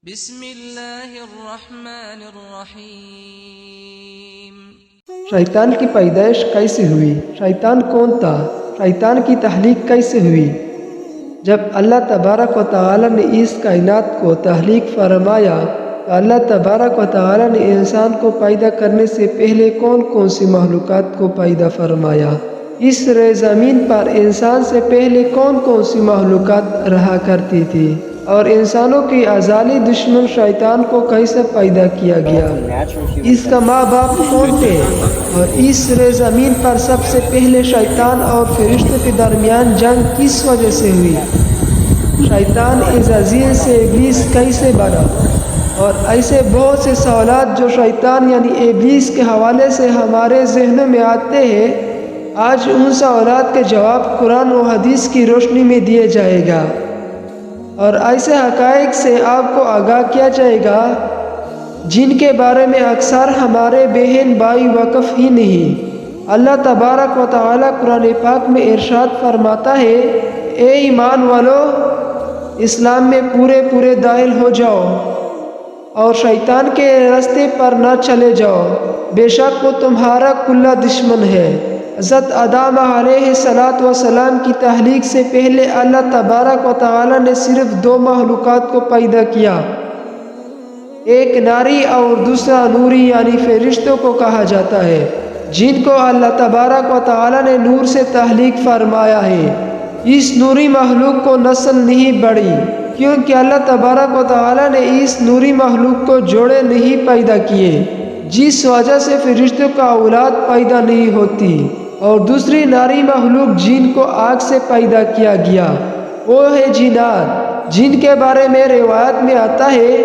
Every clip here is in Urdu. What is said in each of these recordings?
بسم اللہ الرحمن الرحیم۔ شیطان کی پیدائش کیسے ہوئی؟ شیطان کون تھا؟ شیطان کی تخلیق کیسے ہوئی؟ جب اللہ تبارک و تعالی نے اس کائنات کو تخلیق فرمایا تو اللہ تبارک و تعالی نے انسان کو پیدا کرنے سے پہلے کون سی مخلوقات کو پیدا فرمایا؟ اس روئے زمین پر انسان سے پہلے کون سی مخلوقات رہا کرتی تھی؟ اور انسانوں کی ازلی دشمن شیطان کو کیسے پیدا کیا گیا؟ اس کا ماں باپ کون تھے؟ اور اس روئے زمین پر سب سے پہلے شیطان اور فرشتوں کے درمیان جنگ کس وجہ سے ہوئی؟ شیطان عزازیل سے ابلیس کیسے بنا؟ اور ایسے بہت سے سوالات جو شیطان یعنی ابلیس کے حوالے سے ہمارے ذہنوں میں آتے ہیں، آج ان سوالات کے جواب قرآن و حدیث کی روشنی میں دیے جائے گا، اور ایسے حقائق سے آپ کو آگاہ کیا جائے گا جن کے بارے میں اکثر ہمارے بہن بھائی واقف ہی نہیں۔ اللہ تبارک و تعالی قرآن پاک میں ارشاد فرماتا ہے، اے ایمان والو، اسلام میں پورے داخل ہو جاؤ اور شیطان کے راستے پر نہ چلے جاؤ، بے شک وہ تمہارا کھلا دشمن ہے۔ حضرت آدم علیہ السلام کی تخلیق سے پہلے اللہ تبارک و تعالی نے صرف دو مخلوقات کو پیدا کیا، ایک ناری اور دوسرا نوری یعنی فرشتوں کو کہا جاتا ہے، جن کو اللہ تبارک و تعالی نے نور سے تخلیق فرمایا ہے۔ اس نوری مخلوق کو نسل نہیں بڑھی، کیونکہ اللہ تبارک و تعالی نے اس نوری مخلوق کو جوڑے نہیں پیدا کیے، جس وجہ سے فرشتوں کا اولاد پیدا نہیں ہوتی۔ اور دوسری ناری مخلوق جن کو آگ سے پیدا کیا گیا، وہ ہے جنات، جن کے بارے میں روایت میں آتا ہے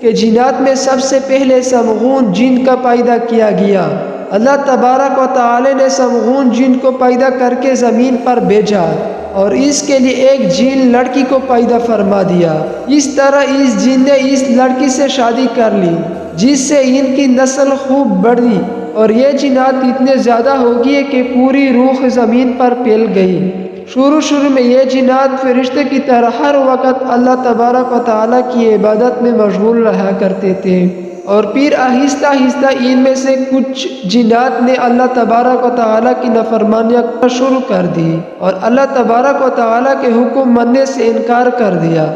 کہ جنات میں سب سے پہلے سمغون جن کا پیدا کیا گیا۔ اللہ تبارک و تعالی نے سمغون جن کو پیدا کر کے زمین پر بھیجا اور اس کے لیے ایک جن لڑکی کو پیدا فرما دیا۔ اس طرح اس جن نے اس لڑکی سے شادی کر لی، جس سے ان کی نسل خوب بڑھی، اور یہ جنات اتنے زیادہ ہو گئے کہ پوری روح زمین پر پھیل گئی۔ شروع میں یہ جنات فرشتے کی طرح ہر وقت اللہ تبارک و تعالی کی عبادت میں مشغول رہا کرتے تھے، اور پھر آہستہ ان میں سے کچھ جنات نے اللہ تبارک و تعالی کی نافرمانیاں شروع کر دی اور اللہ تبارک و تعالی کے حکم ماننے سے انکار کر دیا،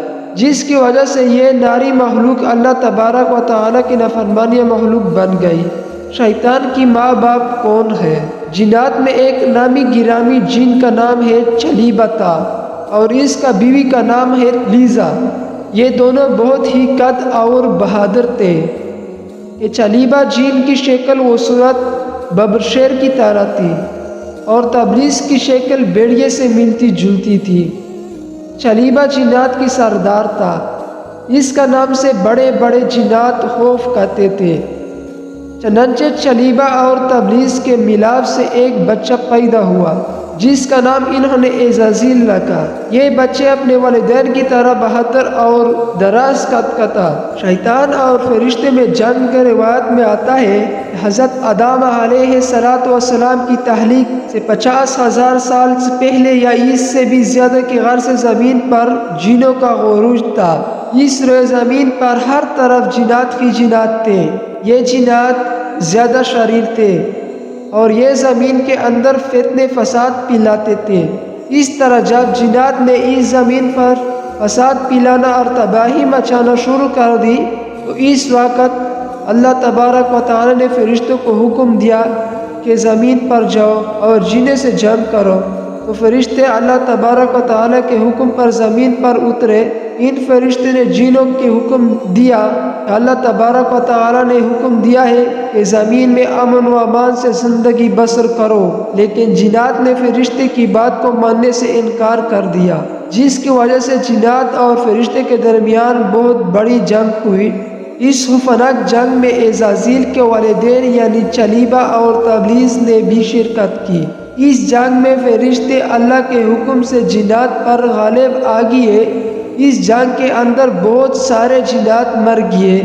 جس کی وجہ سے یہ ناری مخلوق اللہ تبارک و تعالی کی نافرمانیاں مخلوق بن گئی۔ شیطان کی ماں باپ کون ہے؟ جنات میں ایک نامی گرامی جن کا نام ہے چلیبہ تھا، اور اس کا بیوی کا نام ہے لیزا۔ یہ دونوں بہت ہی قد اور بہادر تھے کہ چلیبہ جن کی شکل و صورت ببرشیر کی طرح تھی، اور تبلیس کی شکل بھیڑیے سے ملتی جلتی تھی۔ چلیبہ جنات کی سردار تھا، اس کا نام سے بڑے جنات خوف کھاتے تھے۔ چنانچہ چلیبہ اور تبلیس کے ملاپ سے ایک بچہ پیدا ہوا، جس کا نام انہوں نے عزازیل رکھا۔ یہ بچے اپنے والدین کی طرح بہادر اور دراز قد کا تھا۔ شیطان اور فرشتے میں جنگ کے روایت میں آتا ہے کہ حضرت آدم علیہ السلام کی تخلیق سے 50,000 سال سے پہلے یا اس سے بھی زیادہ کے غرض سے زمین پر جنوں کا عروج تھا۔ اس روئے زمین پر ہر طرف جنات ہی جنات تھے۔ یہ جنات زیادہ شریر تھے اور یہ زمین کے اندر فتنے فساد پھیلاتے تھے۔ اس طرح جب جنات نے اس زمین پر فساد پھیلانا اور تباہی مچانا شروع کر دی تو اس وقت اللہ تبارک و تعالی نے فرشتوں کو حکم دیا کہ زمین پر جاؤ اور جنوں سے جنگ کرو، تو فرشتے اللہ تبارک و تعالی کے حکم پر زمین پر اترے۔ ان فرشتے نے جنوں کے حکم دیا کہ اللہ تبارک و تعالی نے حکم دیا ہے کہ زمین میں امن و امان سے زندگی بسر کرو، لیکن جنات نے فرشتے کی بات کو ماننے سے انکار کر دیا، جس کی وجہ سے جنات اور فرشتے کے درمیان بہت بڑی جنگ ہوئی۔ اس خوفناک جنگ میں عزازیل کے والدین یعنی چلیبہ اور تبلیس نے بھی شرکت کی۔ اس جنگ میں فرشتے اللہ کے حکم سے جنات پر غالب آ گئے۔ اس جنگ کے اندر بہت سارے جنات مر گئے،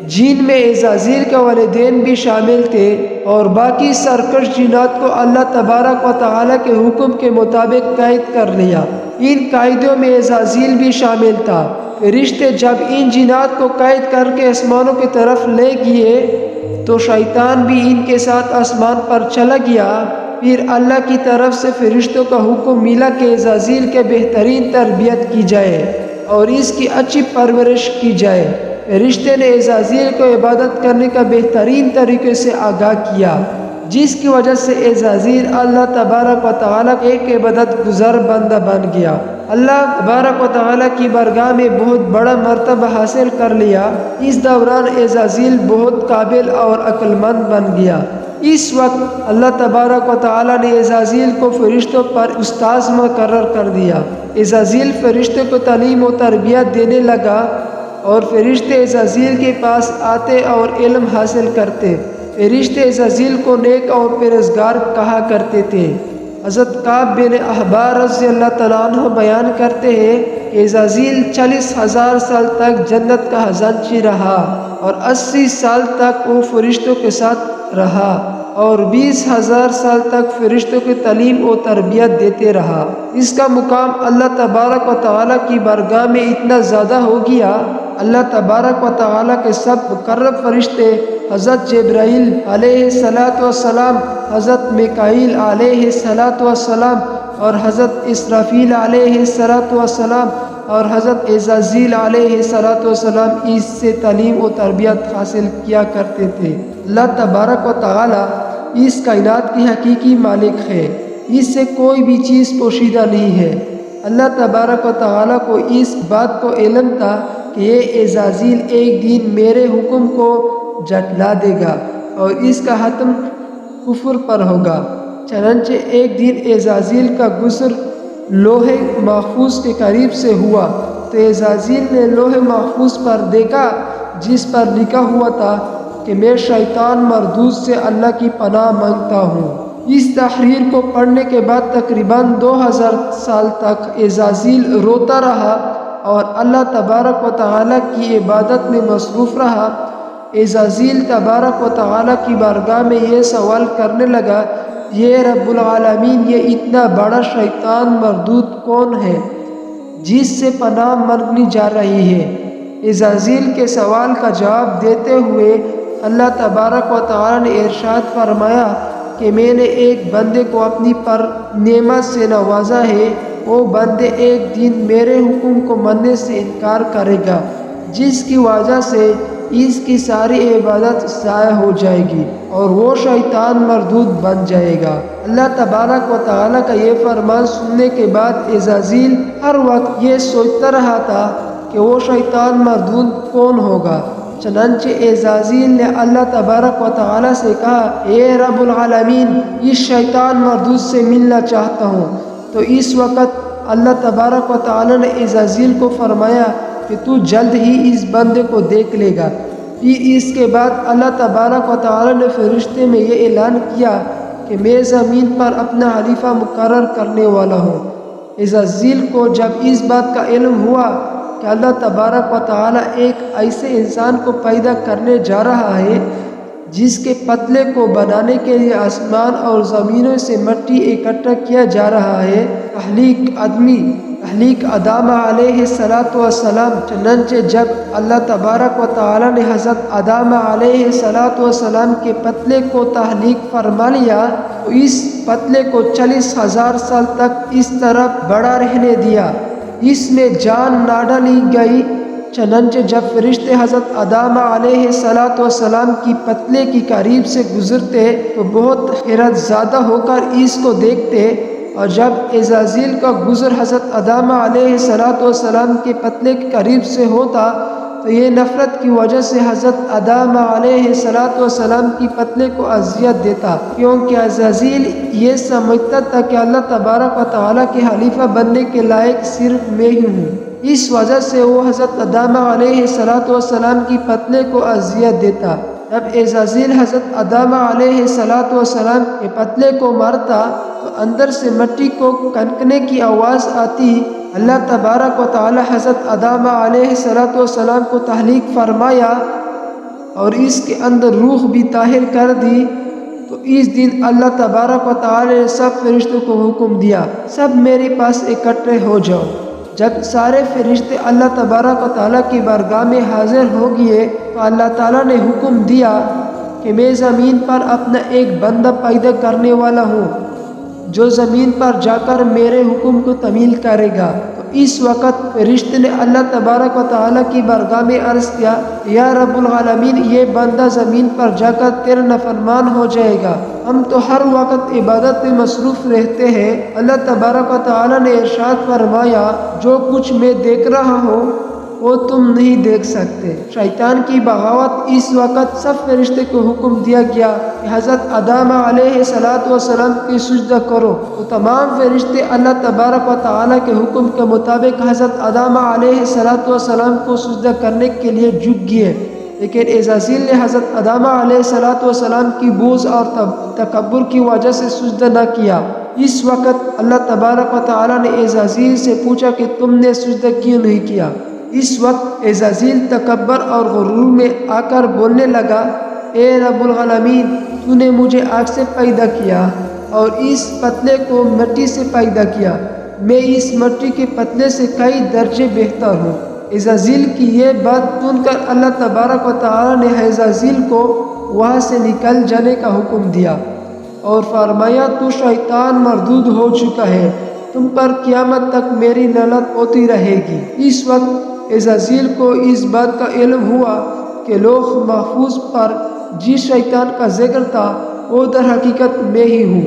جن میں عزازیل کے والدین بھی شامل تھے، اور باقی سرکش جنات کو اللہ تبارک و تعالی کے حکم کے مطابق قید کر لیا۔ ان قیدیوں میں عزازیل بھی شامل تھا۔ فرشتے جب ان جنات کو قید کر کے آسمانوں کی طرف لے گئے تو شیطان بھی ان کے ساتھ آسمان پر چلا گیا۔ پھر اللہ کی طرف سے فرشتوں کا حکم ملا کہ عزازیل کے بہترین تربیت کی جائے اور اس کی اچھی پرورش کی جائے۔ فرشتے نے عزازیل کو عبادت کرنے کا بہترین طریقے سے آگاہ کیا، جس کی وجہ سے عزازیل اللہ تبارک و تعالیٰ کا ایک عبادت گزار بندہ بن گیا۔ اللہ تبارک و تعالیٰ کی بارگاہ میں بہت بڑا مرتبہ حاصل کر لیا۔ اس دوران عزازیل بہت قابل اور عقل مند بن گیا۔ اس وقت اللہ تبارک و تعالیٰ نے عزازیل کو فرشتوں پر استاذ مقرر کر دیا۔ عزازیل فرشتوں کو تعلیم و تربیت دینے لگا اور فرشتے عزازیل کے پاس آتے اور علم حاصل کرتے۔ فرشتے عزازیل کو نیک اور پرہیزگار کہا کرتے تھے۔ حضرت کعب بن احبار رضی اللہ تعالیٰ عنہ بیان کرتے ہیں کہ عزازیل 40,000 سال تک جنت کا خزانچی رہا اور 80 سال تک وہ فرشتوں کے ساتھ رہا اور 20,000 سال تک فرشتوں کی تعلیم و تربیت دیتے رہا۔ اس کا مقام اللہ تبارک و تعالیٰ کی بارگاہ میں اتنا زیادہ ہو گیا، اللہ تبارک و تعالیٰ کے سب مقرب فرشتے حضرت جبرائیل علیہ السلام، حضرت میکائیل علیہ السلام اور حضرت اسرافیل علیہ السلام اور حضرت عزازیل علیہ السلام اس سے تعلیم و تربیت حاصل کیا کرتے تھے۔ اللہ تبارک و تعالیٰ اس کائنات کی حقیقی مالک ہے، اس سے کوئی بھی چیز پوشیدہ نہیں ہے۔ اللہ تبارک و تعالیٰ کو اس بات کو علم تھا کہ یہ عزازیل ایک دن میرے حکم کو جھٹلا دے گا اور اس کا ختم کفر پر ہوگا۔ چنانچہ ایک دن عزازیل کا گزر لوح محفوظ کے قریب سے ہوا تو عزازیل نے لوح محفوظ پر دیکھا جس پر لکھا ہوا تھا کہ میں شیطان مردود سے اللہ کی پناہ مانگتا ہوں۔ اس تحریر کو پڑھنے کے بعد تقریباً 2000 سال تک عزازیل روتا رہا اور اللہ تبارک و تعالیٰ کی عبادت میں مصروف رہا۔ عزازیل تبارک و تعالیٰ کی بارگاہ میں یہ سوال کرنے لگا، یہ رب العالمین، یہ اتنا بڑا شیطان مردود کون ہے جس سے پناہ مانگنی جا رہی ہے؟ عزازیل کے سوال کا جواب دیتے ہوئے اللہ تبارک و تعالیٰ نے ارشاد فرمایا کہ میں نے ایک بندے کو اپنی پر نعمت سے نوازا ہے، وہ بندے ایک دن میرے حکم کو ماننے سے انکار کرے گا، جس کی وجہ سے اس کی ساری عبادت ضائع ہو جائے گی اور وہ شیطان مردود بن جائے گا۔ اللہ تبارک و تعالیٰ کا یہ فرمان سننے کے بعد عزازیل ہر وقت یہ سوچتا رہا تھا کہ وہ شیطان مردود کون ہوگا۔ چنانچہ عزازیل نے اللہ تبارک و تعالیٰ سے کہا، اے رب العالمین، اس شیطان مردود سے ملنا چاہتا ہوں۔ تو اس وقت اللہ تبارک و تعالیٰ نے عزازیل کو فرمایا کہ تو جلد ہی اس بندے کو دیکھ لے گا۔ پھر اس کے بعد اللہ تبارک و تعالیٰ نے فرشتے میں یہ اعلان کیا کہ میں زمین پر اپنا خلیفہ مقرر کرنے والا ہوں۔ عزازیل کو جب اس بات کا علم ہوا کہ اللہ تبارک و تعالیٰ ایک ایسے انسان کو پیدا کرنے جا رہا ہے جس کے پتلے کو بنانے کے لیے آسمان اور زمینوں سے مٹی اکٹھا کیا جا رہا ہے، تخلیق آدم علیہ السلام۔ چنانچہ جب اللہ تبارک و تعالیٰ نے حضرت آدم علیہ السلام کے پتلے کو تخلیق فرما لیا تو اس پتلے کو 40,000 سال تک اس طرح بڑا رہنے دیا، اس میں جان نہ ڈالی گئی۔ چنانچہ جب فرشتے حضرت آدم علیہ السلام کی پتلے کی قریب سے گزرتے تو بہت حیرت زدہ ہو کر اس کو دیکھتے، اور جب عزازیل کا گزر حضرت آدم علیہ السلام کے پتلے کے قریب سے ہوتا تو یہ نفرت کی وجہ سے حضرت آدم علیہ السلام کی پتلے کو اذیت دیتا، کیونکہ عزازیل یہ سمجھتا تھا کہ اللہ تبارک و تعالیٰ کے خلیفہ بننے کے لائق صرف میں ہی ہوں۔ اس وجہ سے وہ حضرت آدم علیہ السلام کی پتلے کو اذیت دیتا۔ جب عزازیل حضرت آدم علیہ السلام کے پتلے کو مارتا تو اندر سے مٹی کو کنکنے کی آواز آتی۔ اللہ تبارک و تعالی حضرت آدم علیہ السلام کو تخلیق فرمایا اور اس کے اندر روح بھی طاہر کر دی۔ تو اس دن اللہ تبارک و تعالی نے سب فرشتوں کو حکم دیا، سب میرے پاس اکٹھے ہو جاؤ۔ جب سارے فرشتے اللہ تبارک و تعالیٰ کی بارگاہ میں حاضر ہو گئے تو اللہ تعالیٰ نے حکم دیا کہ میں زمین پر اپنا ایک بندہ پیدا کرنے والا ہوں جو زمین پر جا کر میرے حکم کو تعمیل کرے گا۔ تو اس وقت فرشتے نے اللہ تبارک و تعالیٰ کی بارگاہ میں عرض کیا، یا رب العالمین، یہ بندہ زمین پر جا کر تیرا نافرمان ہو جائے گا، ہم تو ہر وقت عبادت میں مصروف رہتے ہیں۔ اللہ تبارک و تعالیٰ نے ارشاد فرمایا، جو کچھ میں دیکھ رہا ہوں وہ تم نہیں دیکھ سکتے۔ شیطان کی بغاوت اس وقت سب فرشتے کو حکم دیا گیا کہ حضرت آدم علیہ السلام کی سجدہ کرو، تو تمام فرشتے اللہ تبارک و تعالیٰ کے حکم کے مطابق حضرت آدم علیہ السلام کو سجدہ کرنے کے لیے جھک گئے، لیکن عزازیل نے حضرت آدم علیہ السلام کی بغض اور تکبر کی وجہ سے سجدہ نہ کیا۔ اس وقت اللہ تبارک و تعالیٰ نے عزازیل سے پوچھا کہ تم نے سجدہ کیوں نہیں کیا؟ اس وقت عزازیل تکبر اور غرور میں آ کر بولنے لگا، اے رب العالمین، تو نے مجھے آگ سے پیدا کیا اور اس پتلے کو مٹی سے پیدا کیا، میں اس مٹی کے پتلے سے کئی درجے بہتر ہوں۔ عزازیل کی یہ بات سن کر اللہ تبارک و تعالیٰ نے عزازیل کو وہاں سے نکل جانے کا حکم دیا اور فرمایا، تو شیطان مردود ہو چکا ہے، تم پر قیامت تک میری لعنت ہوتی رہے گی۔ اس وقت عزازیل کو اس بات کا علم ہوا کہ لوح محفوظ پر جس شیطان کا ذکر تھا وہ در حقیقت میں ہی ہوں۔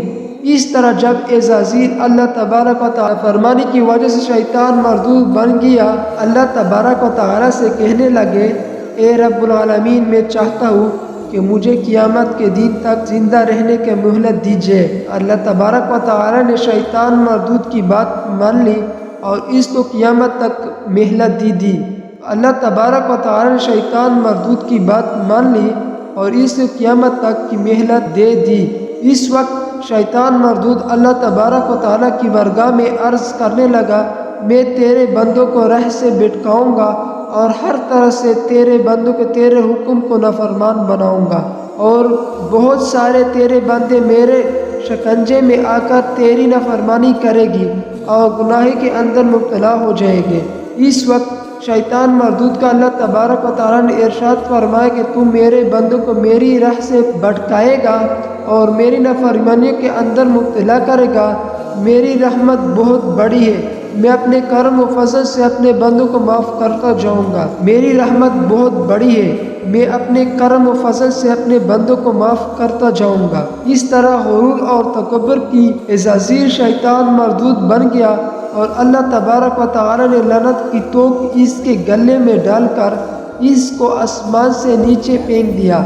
اس طرح جب عزازیل اللہ تبارک و تعالیٰ فرمانے کی وجہ سے شیطان مردود بن گیا، اللہ تبارک و تعالیٰ سے کہنے لگے، اے رب العالمین، میں چاہتا ہوں کہ مجھے قیامت کے دن تک زندہ رہنے کی مہلت دیجیے۔ اللہ تبارک و تعالیٰ نے شیطان مردود کی بات مان لی اور اس کو قیامت تک مہلت دی۔ اللہ تبارک و تعالیٰ نے شیطان مردود کی بات مان لی اور اس کو قیامت تک کی مہلت دے دی۔ اس وقت شیطان مردود اللہ تبارک و تعالیٰ کی بارگاہ میں عرض کرنے لگا، میں تیرے بندوں کو راہ سے بھٹکاؤں گا اور ہر طرح سے تیرے بندوں کو تیرے حکم کو نافرمان بناؤں گا، اور بہت سارے تیرے بندے میرے شکنجے میں آ کر تیری نافرمانی کرے گی اور گناہ کے اندر مبتلا ہو جائے گے۔ اس وقت شیطان مردود کا اللہ تبارک و تعالیٰ نے ارشاد فرمایا کہ تو میرے بندوں کو میری راہ سے بھٹکائے گا اور میری نافرمانی کے اندر مبتلا کرے گا، میری رحمت بہت بڑی ہے، میں اپنے کرم و فضل سے اپنے بندوں کو معاف کرتا جاؤں گا۔ میری رحمت بہت بڑی ہے، میں اپنے کرم و فضل سے اپنے بندوں کو معاف کرتا جاؤں گا۔ اس طرح غرور اور تکبر کی عزازیل شیطان مردود بن گیا اور اللہ تبارک و تعالیٰ نے لعنت کی توق اس کے گلے میں ڈال کر اس کو آسمان سے نیچے پھینک دیا،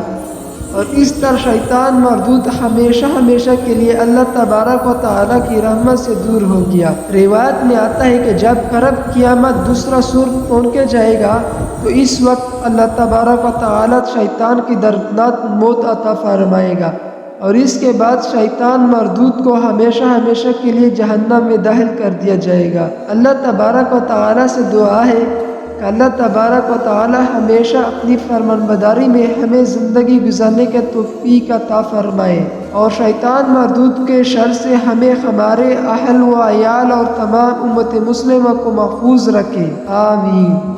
اور اس طرح شیطان مردود ہمیشہ کے لیے اللہ تبارک و تعالیٰ کی رحمت سے دور ہو گیا۔ روایت میں آتا ہے کہ جب قرب قیامت دوسرا سور پہنچ جائے گا تو اس وقت اللہ تبارک و تعالیٰ شیطان کی دردناک موت عطا فرمائے گا، اور اس کے بعد شیطان مردود کو ہمیشہ کے لیے جہنم میں داخل کر دیا جائے گا۔ اللہ تبارک و تعالیٰ سے دعا ہے کہ اللہ تبارک و تعالیٰ ہمیشہ اپنی فرمانبرداری میں ہمیں زندگی گزارنے کے توفیق عطا فرمائے، اور شیطان مردود کے شر سے ہمیں، ہمارے اہل و عیال اور تمام امت مسلمہ کو محفوظ رکھے، آمین۔